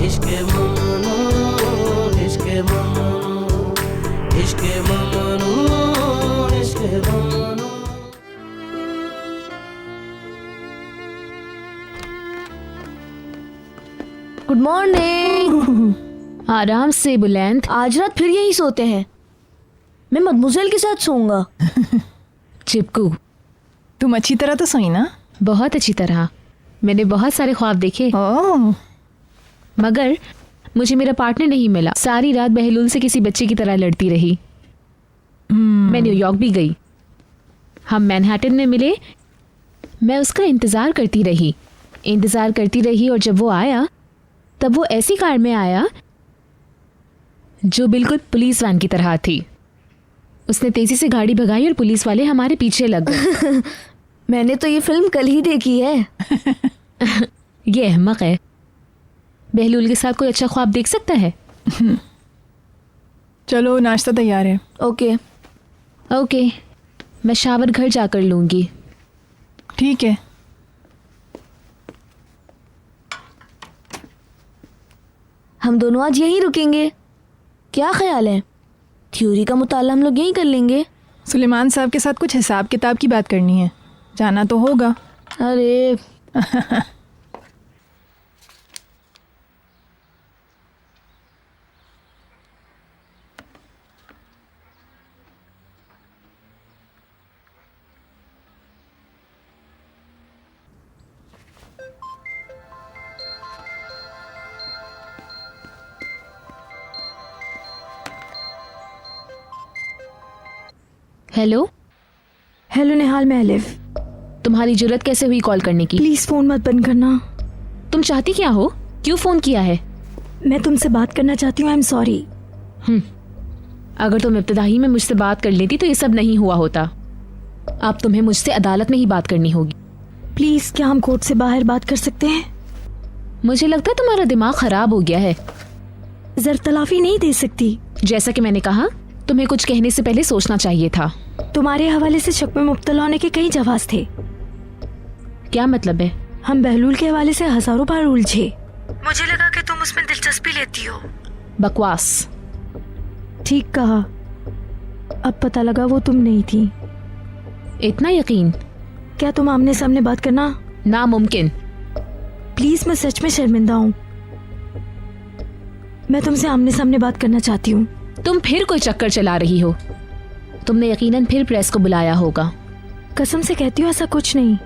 इश्क ममनू, इश्क ममनू, इश्क ममनू, इश्क ममनू। Good morning. आराम से बुलंद। आज रात फिर यही सोते हैं। मैं मदमुज़ेल के साथ सोऊंगा। चिपकू, तुम अच्छी तरह तो सोई ना? बहुत अच्छी तरह। मैंने बहुत सारे ख्वाब देखे, ओह, मगर मुझे मेरा पार्टनर नहीं मिला। सारी रात बहलूल से किसी बच्चे की तरह लड़ती रही। मैं न्यूयॉर्क भी गई, हम मैनहट्टन में मिले। मैं उसका इंतज़ार करती रही और जब वो आया तब वो ऐसी कार में आया जो बिल्कुल पुलिस वैन की तरह थी। उसने तेजी से गाड़ी भगाई और पुलिस वाले हमारे पीछे लग गए। मैंने तो ये फिल्म कल ही देखी है। ये अहमक है। बहलूल के साथ कोई अच्छा ख्वाब देख सकता है? चलो नाश्ता तैयार है। ओके। ओके, मैं शावर घर जाकर लूँगी। ठीक है। हम दोनों आज यहीं रुकेंगे, क्या ख्याल है? थ्योरी का मुताला हम लोग यहीं कर लेंगे। सुलेमान साहब के साथ कुछ हिसाब किताब की बात करनी है, जाना तो होगा। अरे हेलो, हेलो निहाल, मैं अलिफ। तुम्हारी जुर्रत कैसे हुई कॉल करने की? प्लीज फोन मत बंद करना। तुम चाहती क्या हो? क्यों फ़ोन किया है? मैं तुमसे बात करना चाहती हूँ। I am sorry. अगर तुम इब्तदाई में मुझसे बात कर लेती तो ये सब नहीं हुआ होता। अब तुम्हें मुझसे अदालत में ही बात करनी होगी। प्लीज, क्या हम कोर्ट से बाहर बात कर सकते हैं? मुझे लगता है तुम्हारा दिमाग खराब हो गया है। जरतलाफी नहीं दे सकती। जैसा कि मैंने कहा, तुम्हें कुछ कहने से पहले सोचना चाहिए था। तुम्हारे हवाले से शक में मुब्तला होने के कई जवाब थे। क्या मतलब है? हम बहलूल के हवाले से हजारों बार उलझे। मुझे लगा कि तुम उसमें दिलचस्पी लेती हो। बकवास। ठीक कहा। अब पता लगा वो तुम नहीं थी। इतना यकीन? क्या तुम आमने सामने बात करना? नामुमकिन। प्लीज, मैं सच में शर्मिंदा हूँ। मैं तुमसे आमने सामने बात करना चाहती हूँ। तुम फिर कोई चक्कर चला रही हो। तुमने यकीनन फिर प्रेस को बुलाया होगा। कसम से कहती हूँ ऐसा कुछ नहीं।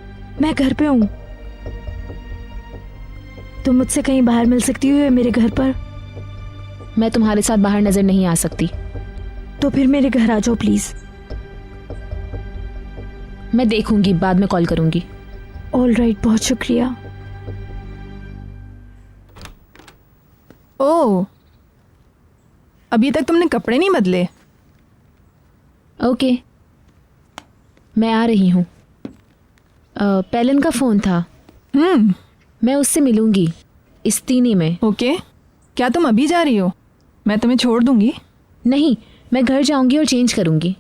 मैं घर पे हूँ। तुम मुझसे कहीं बाहर मिल सकती हो या मेरे घर पर? मैं तुम्हारे साथ बाहर नजर नहीं आ सकती। तो फिर मेरे घर आ जाओ प्लीज। मैं देखूंगी, बाद में कॉल करूंगी। ऑल राइट, बहुत शुक्रिया। ओह, अभी तक तुमने कपड़े नहीं बदले? ओके, मैं आ रही हूँ। पेलन का फ़ोन था। मैं उससे मिलूंगी इस्तीनी में। ओके, क्या तुम अभी जा रही हो? मैं तुम्हें छोड़ दूंगी। नहीं, मैं घर जाऊंगी और चेंज करूंगी।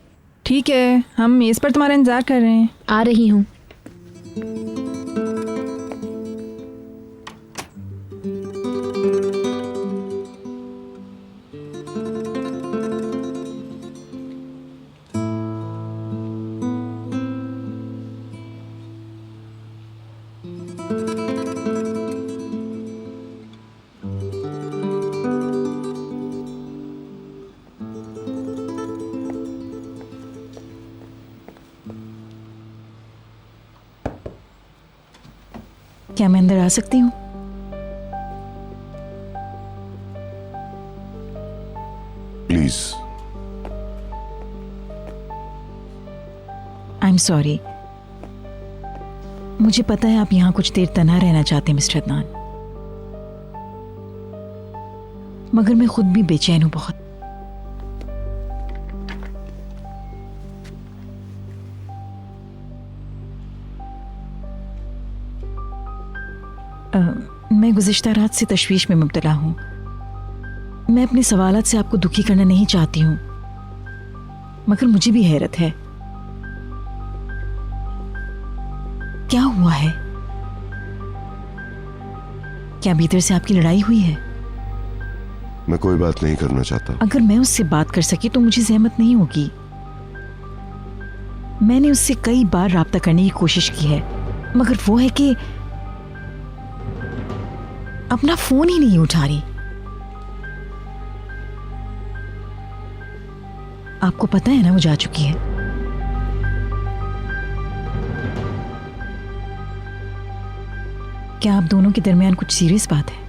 ठीक है, हम मेज़ पर तुम्हारा इंतज़ार कर रहे हैं। आ रही हूँ। क्या मैं अंदर आ सकती हूँ? प्लीज। I am sorry. मुझे पता है आप यहाँ कुछ देर तन्हा रहना चाहते हैं मिस्टर अदनान, मगर मैं खुद भी बेचैन हूँ बहुत। मैं गुज़िश्ता रात से तशवीश में मुब्तला हूँ। मैं अपने सवालात से आपको दुखी करना नहीं चाहती हूँ, मगर मुझे भी हैरत है। क्या हुआ है? क्या भीतर से आपकी लड़ाई हुई है? मैं कोई बात नहीं करना चाहता। अगर मैं उससे बात कर सकी तो मुझे जहमत नहीं होगी। मैंने उससे कई बार राब्ता करने की कोशिश की है, मगर वो है कि अपना फोन ही नहीं उठा रही। आपको पता है ना वो जा चुकी है। क्या आप दोनों के दरमियान कुछ सीरियस बात है?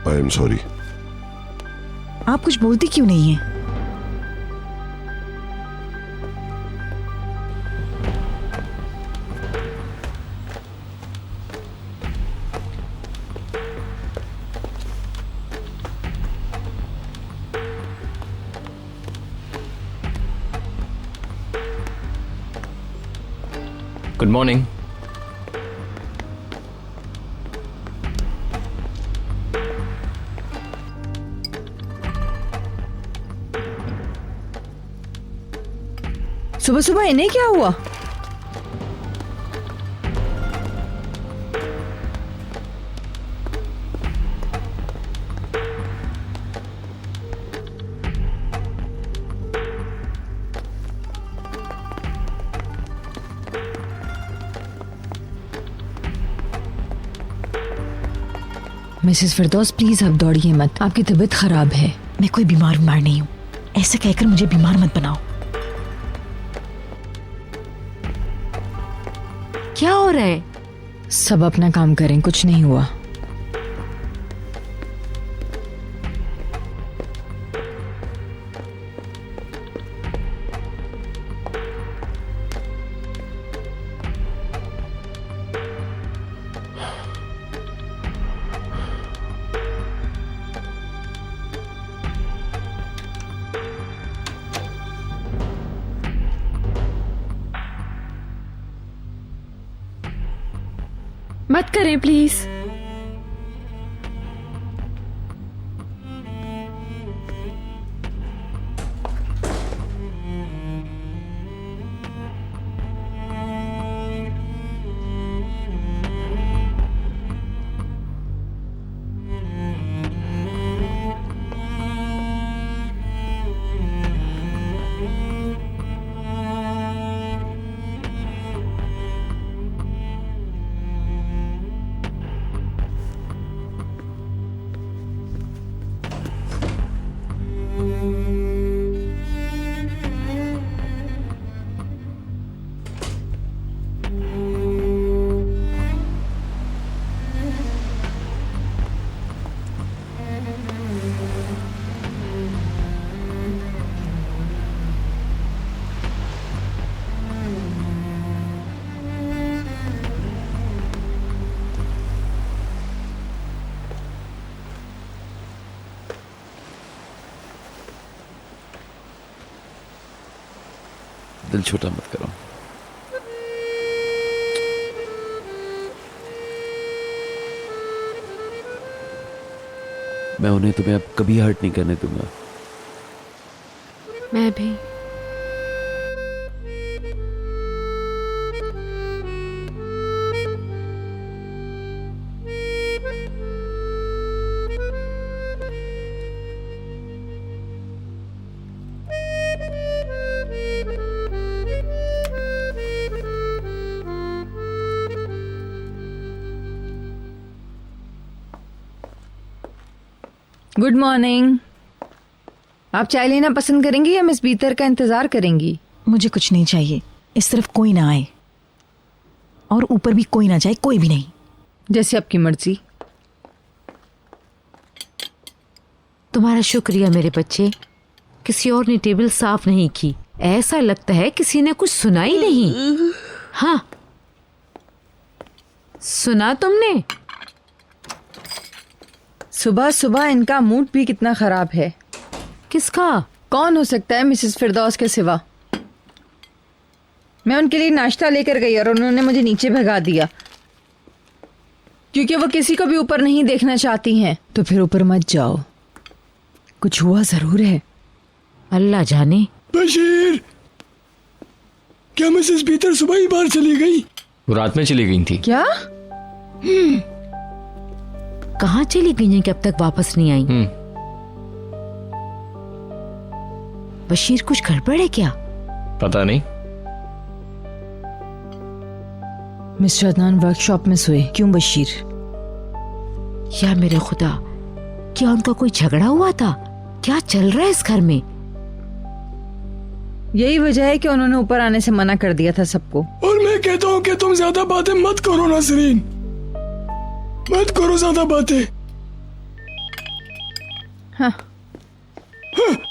I am sorry. आप कुछ बोलती क्यों नहीं है? Good morning. सुबह सुबह इन्हें क्या हुआ? मिसेस फिरदौस प्लीज अब दौड़िए मत, आपकी तबीयत खराब है। मैं कोई बीमार नहीं हूं, ऐसा कहकर मुझे बीमार मत बनाओ। क्या हो रहा है? सब अपना काम करें, कुछ नहीं हुआ। मत करें प्लीज। दिल छोटा मत करो। मैं उन्हें तुम्हें अब कभी हर्ट नहीं करने दूंगा। मैं भी। Good morning. आप चाय लेना पसंद करेंगी या मिस बीतर का इंतजार करेंगी? मुझे कुछ नहीं चाहिए। इस तरफ कोई ना आए और ऊपर भी कोई ना जाए, कोई भी नहीं। जैसे आपकी मर्जी। तुम्हारा शुक्रिया मेरे बच्चे। किसी और ने टेबल साफ नहीं की, ऐसा लगता है किसी ने कुछ सुना ही नहीं। हाँ, सुना तुमने? सुबह सुबह इनका मूड भी कितना खराब है। किसका? कौन हो सकता है मिसेस फिरदौस के सिवा? मैं उनके लिए नाश्ता लेकर गई और उन्होंने मुझे नीचे भगा दिया क्योंकि वो किसी को भी ऊपर नहीं देखना चाहती हैं। तो फिर ऊपर मत जाओ, कुछ हुआ जरूर है। अल्लाह जाने। बशीर, क्या मिसेस बीतर सुबह ही बाहर चली गई? वो रात में चली गई थी। क्या? कहाँ चली गई हैं कि अब तक वापस नहीं आई? बशीर, कुछ गड़बड़ है क्या? पता नहीं। मिस्टर अदनान वर्कशॉप में सोए, क्यों बशीर? या मेरे खुदा, क्या उनका कोई झगड़ा हुआ था? क्या चल रहा है इस घर में? यही वजह है कि उन्होंने ऊपर आने से मना कर दिया था सबको। और मैं कहता हूँ कि तुम ज्यादा बातें मत करो नसरीन, मत करो ज्यादा बातें। हाँ।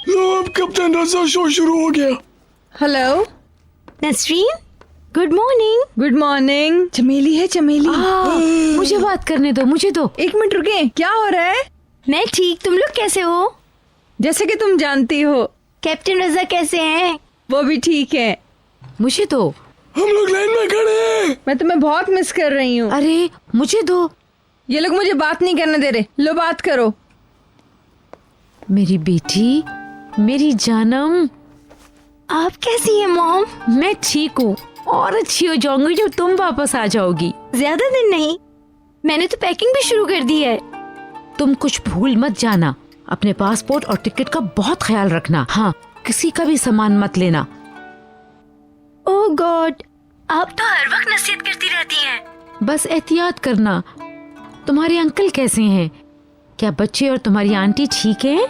लो अब कैप्टन रजा शो शुरू हो गया। Hello Nasreen, good morning. Good morning. चमेली है चमेली। मुझे बात करने दो, मुझे दो। एक मिनट रुके, क्या हो रहा है? मैं ठीक, तुम लोग कैसे हो? जैसे कि तुम जानती हो। कैप्टन रजा कैसे हैं? वो भी ठीक है। मुझे दो। हम लोग लाइन में खड़े हैं। मैं तुम्हें बहुत मिस कर रही हूँ। अरे मुझे दो। ये लोग मुझे बात नहीं करने दे रहे। लो बात करो। मेरी बेटी, मेरी जानम, आप कैसी हैं मॉम? मैं ठीक हूँ और अच्छी हो जाऊंगी जब तुम वापस आ जाओगी। ज्यादा दिन नहीं, मैंने तो पैकिंग भी शुरू कर दी है। तुम कुछ भूल मत जाना। अपने पासपोर्ट और टिकट का बहुत ख्याल रखना। हाँ, किसी का भी सामान मत लेना। ओह गॉड, आप तो हर वक्त नसीहत करती रहती हैं। बस एहतियात करना। तुम्हारे अंकल कैसे हैं? क्या बच्चे और तुम्हारी आंटी ठीक है?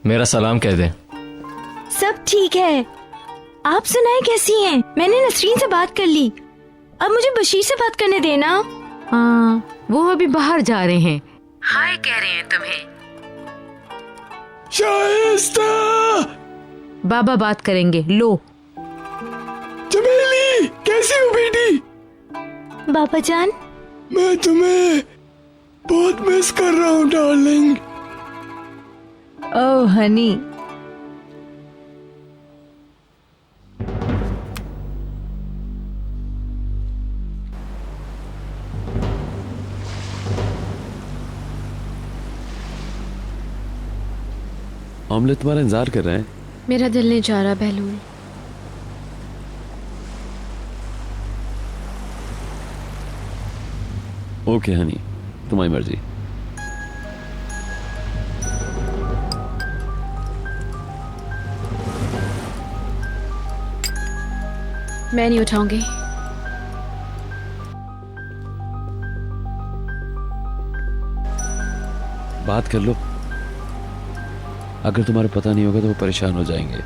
मेरा सलाम कह दे। सब ठीक है। आप सुनाए कैसी हैं? मैंने नसरीन से बात कर ली। अब मुझे बशीर से बात करने देना। हाँ, वो अभी बाहर जा रहे हैं। हाय कह रहे हैं तुम्हें। शाइस्ता, बाबा बात करेंगे। लो। चमेली कैसी हो बेटी? बाबा जान, मैं तुम्हें बहुत मिस कर रहा हूँ डार्लिंग। ओह हनी। ऑमलेट तुम्हारा इंतजार कर रहे हैं। मेरा दिल नहीं चाह रहा बहलूल। ओके हनी, तुम्हारी मर्जी। मैं नहीं उठाऊंगी। बात कर लो। अगर तुम्हारा पता नहीं होगा तो वो परेशान हो जाएंगे।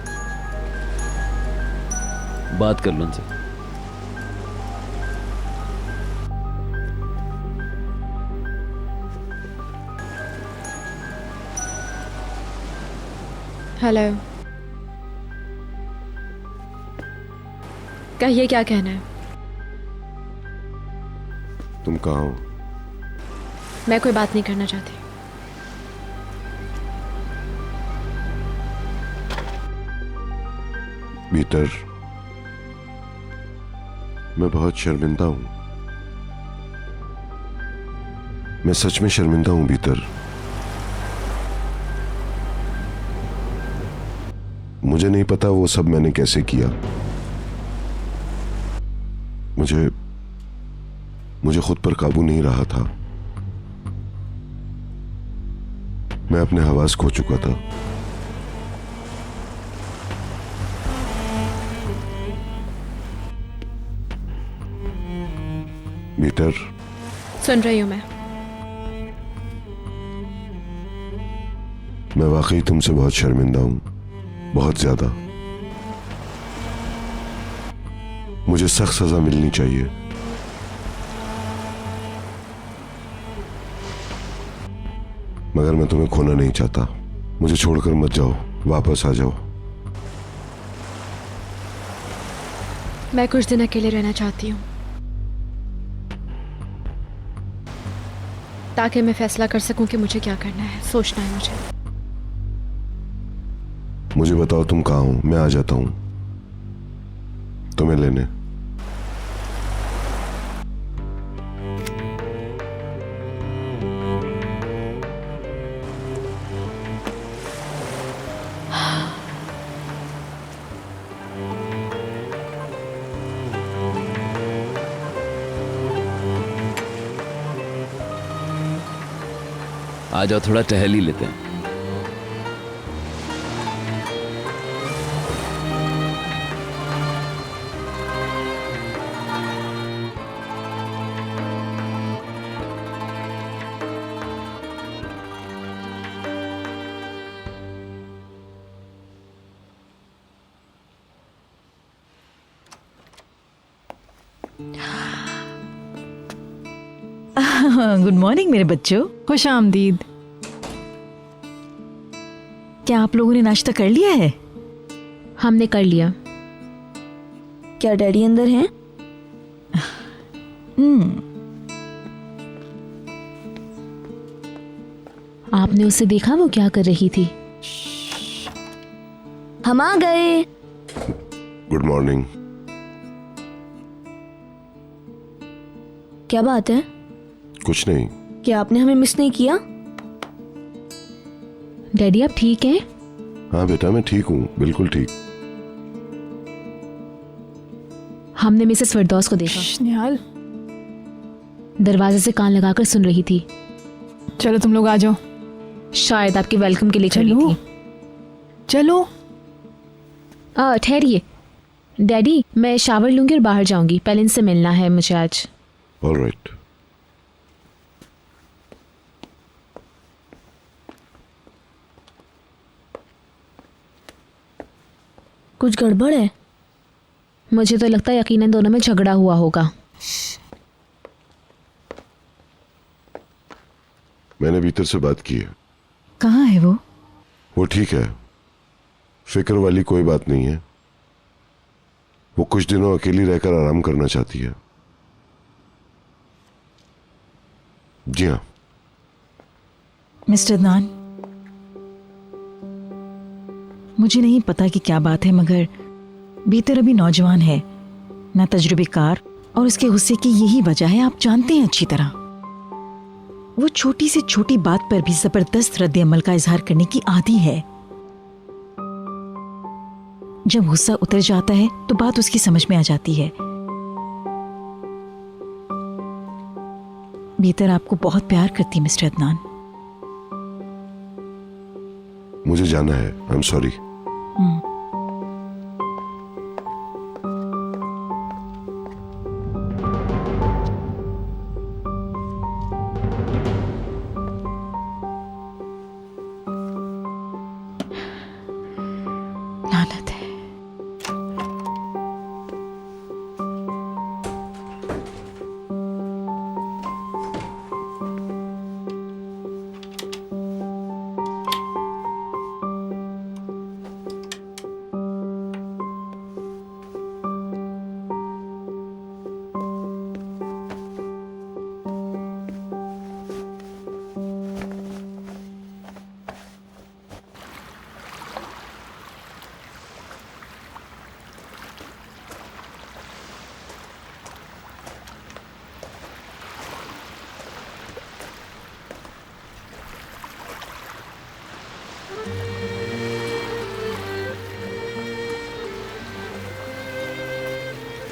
बात कर लो उनसे। हेलो, कहिए क्या कहना है? तुम कहाँ हो? मैं कोई बात नहीं करना चाहती। भीतर मैं बहुत शर्मिंदा हूं। मैं सच में शर्मिंदा हूं भीतर। मुझे नहीं पता वो सब मैंने कैसे किया। मुझे खुद पर काबू नहीं रहा था। मैं अपने हवास खो चुका था। भीतर सुन रही हूँ मैं। मैं वाकई तुमसे बहुत शर्मिंदा हूं, बहुत ज्यादा। मुझे सख्त सजा मिलनी चाहिए। मगर मैं तुम्हें खोना नहीं चाहता। मुझे छोड़कर मत जाओ, वापस आ जाओ। मैं कुछ दिन अकेले रहना चाहती हूँ ताकि मैं फैसला कर सकूं कि मुझे क्या करना है, सोचना है मुझे। मुझे बताओ तुम कहाँ हो, मैं आ जाता हूं तुम्हें लेने। आ जाओ, थोड़ा टहल ही लेते हैं। गुड मॉर्निंग मेरे बच्चों। खुश आमदीद। क्या आप लोगों ने नाश्ता कर लिया है? हमने कर लिया। क्या डैडी अंदर हैं? आपने उसे देखा वो क्या कर रही थी? हम आ गए। Good morning. क्या बात है? कुछ नहीं। क्या आपने हमें मिस नहीं किया? डैडी आप ठीक हैं? हाँ बेटा मैं ठीक हूँ, बिल्कुल ठीक। हमने मिसेस फरदौस को देखा, निहाल दरवाजे से कान लगाकर सुन रही थी। चलो तुम लोग आ जाओ। शायद आपके वेलकम के लिए खड़ी चलो थी। चलो। ठहरिए डैडी, मैं शावर लूंगी और बाहर जाऊंगी। पहले इनसे मिलना है मुझे आज। ऑलराइट। कुछ गड़बड़ है? मुझे तो लगता है यकीनन दोनों में झगड़ा हुआ होगा। मैंने भीतर से बात की है। कहाँ है वो? वो ठीक है, फिक्र वाली कोई बात नहीं है। वो कुछ दिनों अकेली रहकर आराम करना चाहती है। जी हाँ। मिस्टर अदनान, मुझे नहीं पता कि क्या बात है, मगर बीतर अभी नौजवान है, ना तजुर्बेकार, और उसके गुस्से की यही वजह है, आप जानते हैं अच्छी तरह। वो छोटी से छोटी बात पर भी जबरदस्त रद्द अमल का इजहार करने की आदी है। जब गुस्सा उतर जाता है तो बात उसकी समझ में आ जाती है। बीतर आपको बहुत प्यार करती मिस्टर अदनान। मुझे जाना है, आई एम सॉरी। लानत है।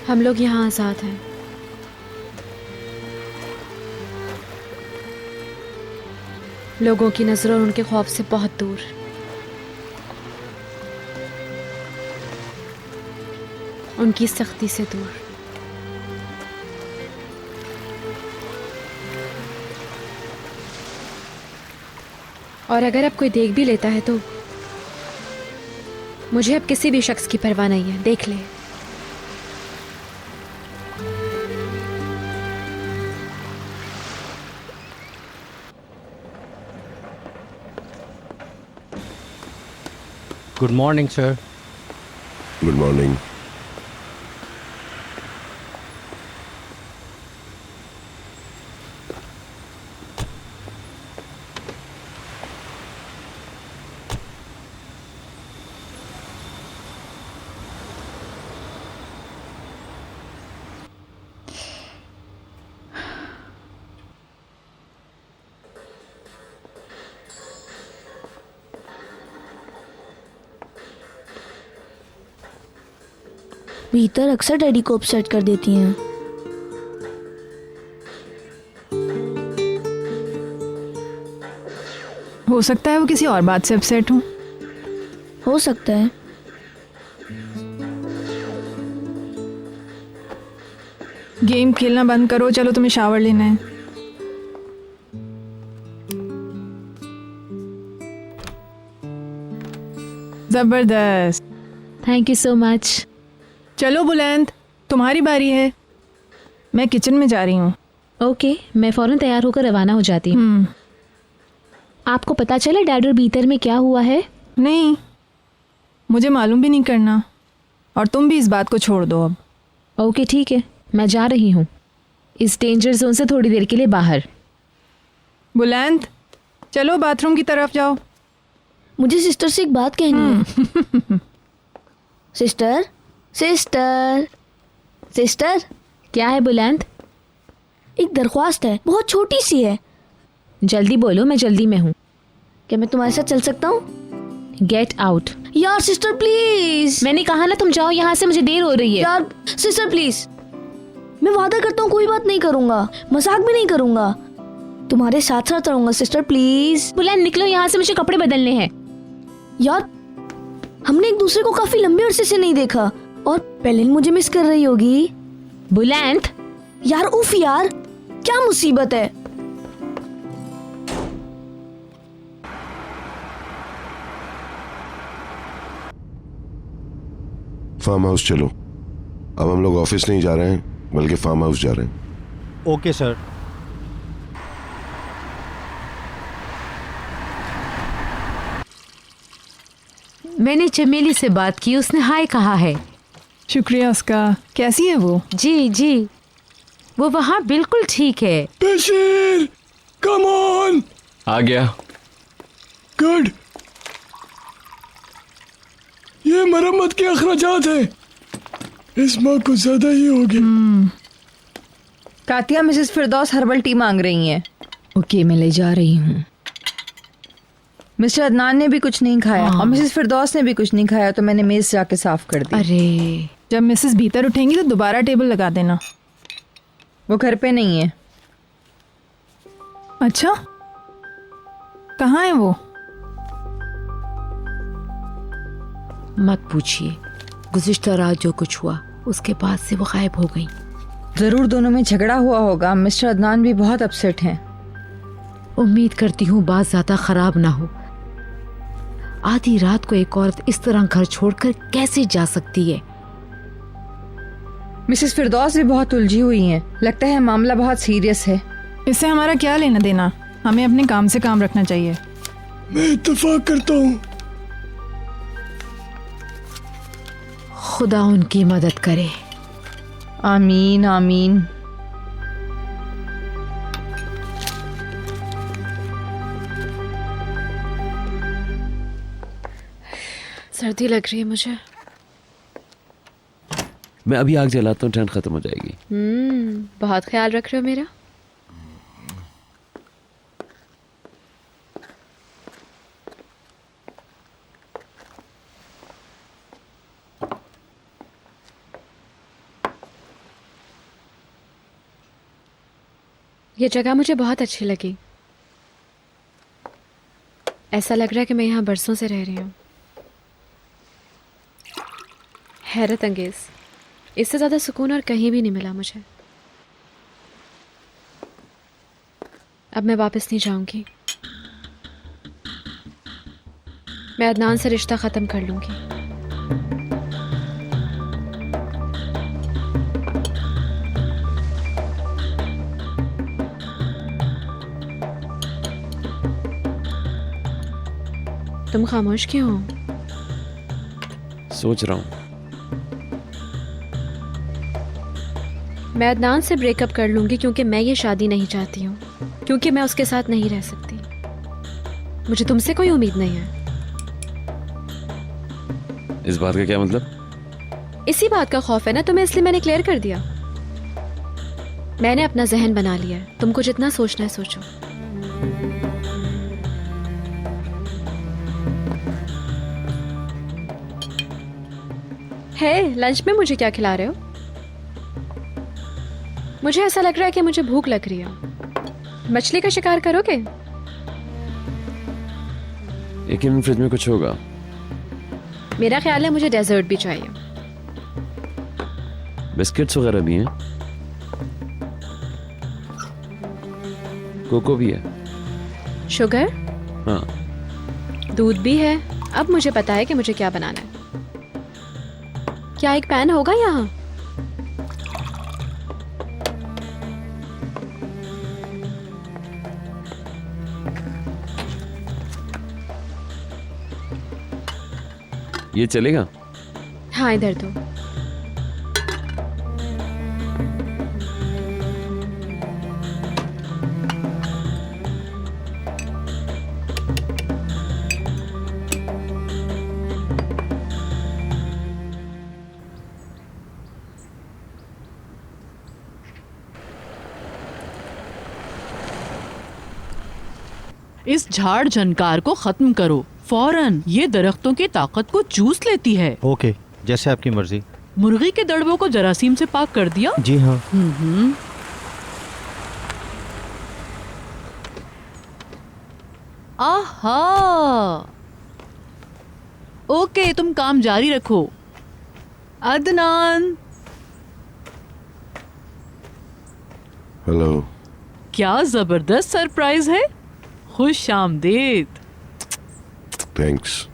हम लोग यहाँ आजाद हैं। लोगों की नजरों और उनके खौफ से बहुत दूर। उनकी सख्ती से दूर। और अगर अब कोई देख भी लेता है तो मुझे अब किसी भी शख्स की परवाह नहीं है, देख ले। Good morning sir. Good morning. भीतर अक्सर डैडी को अपसेट कर देती हैं। हो सकता है वो किसी और बात से अपसेट हूँ। हो सकता है। गेम खेलना बंद करो, चलो तुम्हें शावर लेना है। जबरदस्त। Thank you so much. चलो बुलंद, तुम्हारी बारी है। मैं किचन में जा रही हूँ। ओके, मैं फौरन तैयार होकर रवाना हो जाती हूँ। आपको पता चला डैड और बीतर में क्या हुआ है? नहीं, मुझे मालूम भी नहीं करना, और तुम भी इस बात को छोड़ दो अब। ओके ठीक है, मैं जा रही हूँ इस डेंजर जोन से थोड़ी देर के लिए बाहर। बुलंद, चलो बाथरूम की तरफ जाओ। मुझे सिस्टर से एक बात कहनी है। Sister, sister, sister. क्या है बुलंद? एक दरख्वास्त है, बहुत छोटी सी है। जल्दी बोलो, मैं जल्दी में हूँ। क्या मैं तुम्हारे साथ चल सकता हूँ? Get out. यार सिस्टर प्लीज। मैंने कहा ना तुम जाओ यहाँ से, मुझे देर हो रही है। यार सिस्टर प्लीज, मैं वादा करता हूँ कोई बात नहीं करूंगा, मजाक भी नहीं करूंगा, तुम्हारे साथ साथ रहूंगा सिस्टर प्लीज। बुलंद निकलो यहाँ से, मुझे कपड़े बदलने हैं। यार हमने एक दूसरे को काफी लंबे अरसे से नहीं देखा, और पहले मुझे मिस कर रही होगी। बुलंद। यार उफ यार, क्या मुसीबत है। फार्म हाउस चलो। अब हम लोग ऑफिस नहीं जा रहे हैं, बल्कि फार्म हाउस जा रहे हैं। Okay sir. मैंने चमेली से बात की, उसने हाय कहा है। शुक्रिया उसका। कैसी है वो? जी जी, वो वहाँ बिल्कुल ठीक है। Bashir, come on. आ गया। गुड। ये मरम्मत के अखराजात है, इस माह कुछ ज्यादा ही होगी। कातिया मिसेस फिरदौस हर्बल टी मांग रही हैं। ओके, मैं ले जा रही हूँ। मिस्टर अदनान ने भी कुछ नहीं खाया और मिसेस फिरदौस ने भी कुछ नहीं खाया, तो मैंने मेज जाके साफ कर दी। अरे, जब मिसेस भीतर उठेंगी तो दोबारा टेबल लगा देना। वो घर पे नहीं है। अच्छा, कहाँ है वो? मत पूछिए, गुज़िश्ता रात जो कुछ हुआ उसके बाद से वो गायब हो गई। जरूर दोनों में झगड़ा हुआ होगा। मिस्टर अदनान भी बहुत अपसेट हैं। उम्मीद करती हूँ बात ज्यादा खराब ना हो। आधी रात को एक औरत इस तरह घर छोड़कर कैसे जा सकती है? मिसेस फिरदौस भी बहुत उलझी हुई हैं। लगता है मामला बहुत सीरियस है। इससे हमारा क्या लेना देना? हमें अपने काम से काम रखना चाहिए। मैं इत्तेफाक करता हूँ। खुदा उनकी मदद करे। आमीन आमीन। सर्दी लग रही है मुझे। मैं अभी आग जलाता हूँ, ठंड खत्म हो जाएगी। बहुत ख्याल रख रहे हो मेरा। ये जगह मुझे बहुत अच्छी लगी। ऐसा लग रहा है कि मैं यहाँ बरसों से रह रही हूँ। हैरत अंगेज, इससे ज़्यादा सुकून और कहीं भी नहीं मिला मुझे। अब मैं वापस नहीं जाऊंगी। मैं अदनान से रिश्ता ख़त्म कर लूंगी। तुम खामोश क्यों हो? सोच रहा हूँ। मैं अदनान से ब्रेकअप कर लूंगी क्योंकि मैं ये शादी नहीं चाहती हूँ, क्योंकि मैं उसके साथ नहीं रह सकती। मुझे तुमसे कोई उम्मीद नहीं है। इस बात का क्या मतलब? इसी बात का खौफ है ना तुम्हें, इसलिए मैंने क्लियर कर दिया। मैंने अपना जहन बना लिया है। तुमको जितना सोचना है सोचो। है, लंच में मुझे क्या खिला रहे हो? मुझे ऐसा लग रहा है कि मुझे भूख लग रही है। मछली का शिकार करोगे? लेकिन फ्रिज में कुछ होगा। मेरा ख्याल है मुझे डेजर्ट भी चाहिए। बिस्किट्स वगैरह भी हैं, कोको भी है। शुगर, हाँ, दूध भी है। अब मुझे पता है कि मुझे क्या बनाना है। क्या एक पैन होगा यहाँ? ये चलेगा? हाँ, इधर तो। इस झाड़ झनकार को खत्म करो फौरन। ये दरख्तों की ताकत को चूस लेती है। ओके, जैसे आपकी मर्जी। मुर्गी के दड़बों को जरासीम से पाक कर दिया? जी हाँ। आहा, ओके, तुम काम जारी रखो। अदनान, हेलो। क्या जबरदस्त सरप्राइज है। खुश आमदीद। थैंक्स।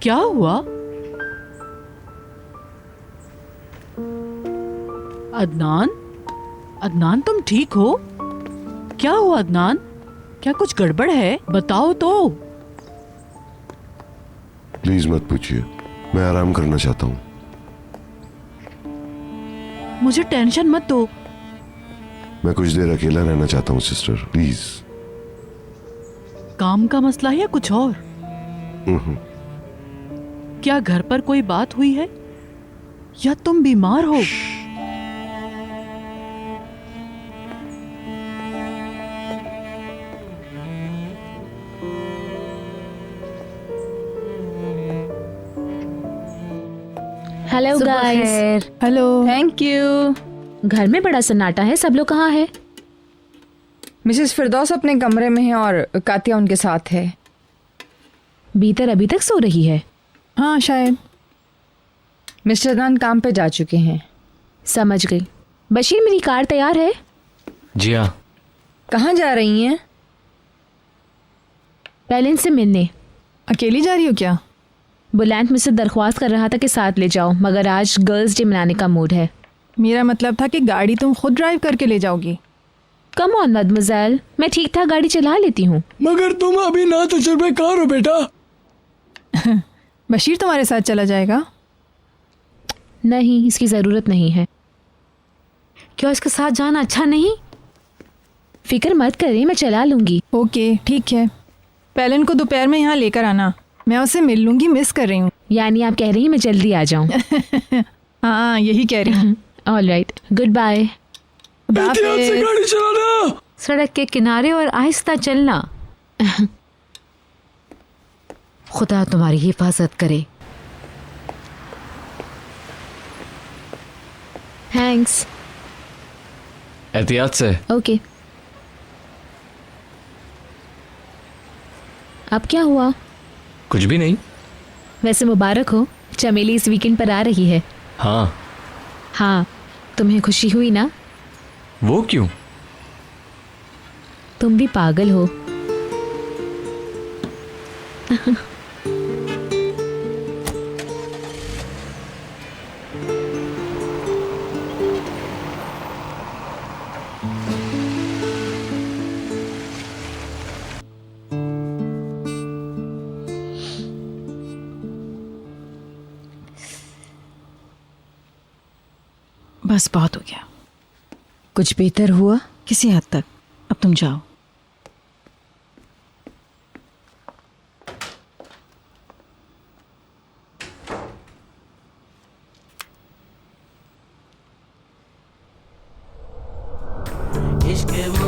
क्या हुआ? अदनान, अदनान तुम ठीक हो? क्या हुआ अदनान? क्या कुछ गड़बड़ है? बताओ तो। प्लीज मत पूछिए, मैं आराम करना चाहता हूँ। मुझे टेंशन मत दो। मैं कुछ देर अकेला रहना चाहता हूँ सिस्टर, प्लीज। काम का मसला है या कुछ और? क्या घर पर कोई बात हुई है या तुम बीमार हो? Hello guys. Hello. Thank you. घर में बड़ा सन्नाटा है, सब लोग कहाँ है? मिसेस फिरदौस अपने कमरे में है और कातिया उनके साथ है। बीतर अभी तक सो रही है? हाँ शायद। मिस्टर अदनान काम पे जा चुके हैं। समझ गई। बशीर, मेरी कार तैयार है? जी हाँ। कहाँ जा रही हैं? पहले से मिलने। अकेली जा रही हो क्या? बुलैंड मुझसे दरख्वास्त कर रहा था कि साथ ले जाओ, मगर आज गर्ल्स डे मनाने का मूड है। मेरा मतलब था कि गाड़ी तुम खुद ड्राइव करके ले जाओगी। कम ऑन मदमज़ैल, मैं ठीक ठाक गाड़ी चला लेती हूँ। मगर तुम अभी ना तजुर्बेकार हो बेटा। बशीर तुम्हारे साथ चला जाएगा? नहीं, इसकी ज़रूरत नहीं है। क्यों इसके साथ जाना अच्छा नहीं? फिक्र मत करें, मैं चला लूंगी। ओके ठीक है। पैलन को दोपहर में यहाँ लेकर आना, मैं उससे मिल लूंगी, मिस कर रही हूँ। यानी आप कह रही हैं मैं जल्दी आ जाऊँ? हाँ यही कह रही हूँ। All right, goodbye. एहतियात से गाड़ी चलाना। सड़क के किनारे और आहिस्ता चलना। खुदा तुम्हारी हिफाजत करे। थैंक्स। एहतियात से। ओके। अब क्या हुआ? कुछ भी नहीं। वैसे मुबारक हो, चमेली इस वीकेंड पर आ रही है। हाँ। हाँ, तुम्हें खुशी हुई ना? वो क्यों? तुम भी पागल हो। बस बहुत हो गया। कुछ बेहतर हुआ? किसी हद तक। अब तुम जाओ। इश्क